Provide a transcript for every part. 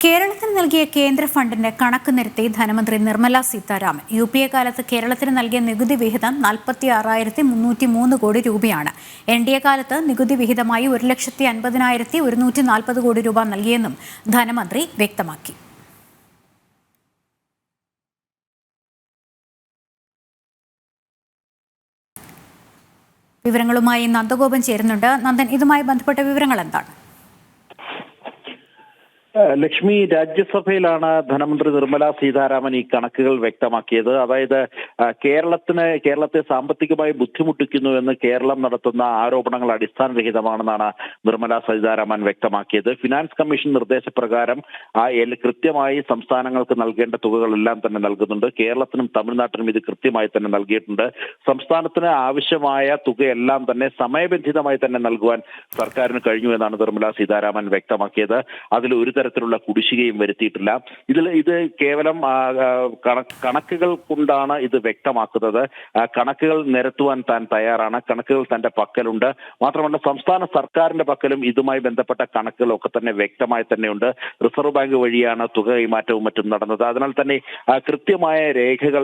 കേരളത്തിന് നൽകിയ കേന്ദ്ര ഫണ്ടിന്റെ കണക്ക് നിരത്തി ധനമന്ത്രി നിർമ്മല സീതാരാമൻ. UPA കാലത്ത് കേരളത്തിന് നൽകിയ നികുതി വിഹിതം 46,303 കോടി രൂപയാണ്. NDA കാലത്ത് നികുതി വിഹിതമായി 1,50,140 കോടി രൂപ നൽകിയെന്നും ധനമന്ത്രി വ്യക്തമാക്കി. വിവരങ്ങളുമായി നന്ദഗോപൻ ചേരുന്നുണ്ട്. നന്ദൻ, ഇതുമായി ബന്ധപ്പെട്ട വിവരങ്ങൾ എന്താണ്? ലക്ഷ്മി, രാജ്യസഭയിലാണ് ധനമന്ത്രി നിർമ്മല സീതാരാമൻ ഈ കണക്കുകൾ വ്യക്തമാക്കിയത്. അതായത് കേരളത്തെ സാമ്പത്തികമായി ബുദ്ധിമുട്ടിക്കുന്നുവെന്ന് കേരളം നടത്തുന്ന ആരോപണങ്ങൾ അടിസ്ഥാനരഹിതമാണെന്നാണ് നിർമ്മല സീതാരാമൻ വ്യക്തമാക്കിയത്. ഫിനാൻസ് കമ്മീഷൻ നിർദ്ദേശപ്രകാരം കൃത്യമായി സംസ്ഥാനങ്ങൾക്ക് നൽകേണ്ട തുകകളെല്ലാം തന്നെ നൽകുന്നുണ്ട്. കേരളത്തിനും തമിഴ്നാട്ടിനും ഇത് കൃത്യമായി തന്നെ നൽകിയിട്ടുണ്ട്. സംസ്ഥാനത്തിന് ആവശ്യമായ തുകയെല്ലാം തന്നെ സമയബന്ധിതമായി തന്നെ നൽകുവാൻ സർക്കാരിന് കഴിഞ്ഞു എന്നാണ് നിർമ്മല സീതാരാമൻ വ്യക്തമാക്കിയത്. അതിൽ ഒരു തരത്തിലുള്ള കുടിശ്ശികയും വരുത്തിയിട്ടില്ല. ഇത് കേവലം കണക്കുകൾ കൊണ്ടാണ് ഇത് വ്യക്തമാക്കുന്നത്. കണക്കുകൾ നിരത്തുവാൻ താൻ തയ്യാറാണ്. കണക്കുകൾ തന്റെ പക്കലുണ്ട്. മാത്രമല്ല, സംസ്ഥാന സർക്കാരിന്റെ പക്കലും ഇതുമായി ബന്ധപ്പെട്ട കണക്കുകളൊക്കെ തന്നെ വ്യക്തമായി തന്നെയുണ്ട്. റിസർവ് ബാങ്ക് വഴിയാണ് തുക കൈമാറ്റവും മറ്റും നടന്നത്. അതിനാൽ തന്നെ കൃത്യമായ രേഖകൾ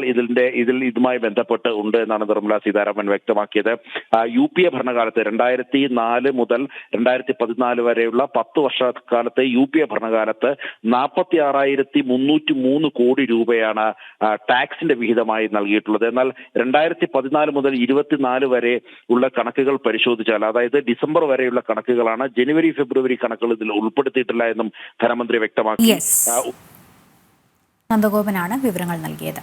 ഇതുമായി ബന്ധപ്പെട്ട് ഉണ്ട് എന്നാണ് നിർമ്മല സീതാരാമൻ വ്യക്തമാക്കിയത്. UPA ഭരണകാലത്ത് 2004 മുതൽ 2014 വരെയുള്ള 10 വർഷക്കാലത്തെ UPA ഭരണകാലത്ത് 46,303 കോടി രൂപയാണ് ടാക്സിന്റെ വിഹിതമായി നൽകിയിട്ടുള്ളത്. എന്നാൽ 2014 മുതൽ 2024 വരെ ഉള്ള കണക്കുകൾ പരിശോധിച്ചാൽ, അതായത് ഡിസംബർ വരെയുള്ള കണക്കുകളാണ്, ജനുവരി ഫെബ്രുവരി കണക്കുകൾ ഇതിൽ ഉൾപ്പെടുത്തിയിട്ടില്ല എന്നും ധനമന്ത്രി വ്യക്തമാക്കി. നന്ദഗോപനാണ് വിവരങ്ങൾ നൽകിയത്.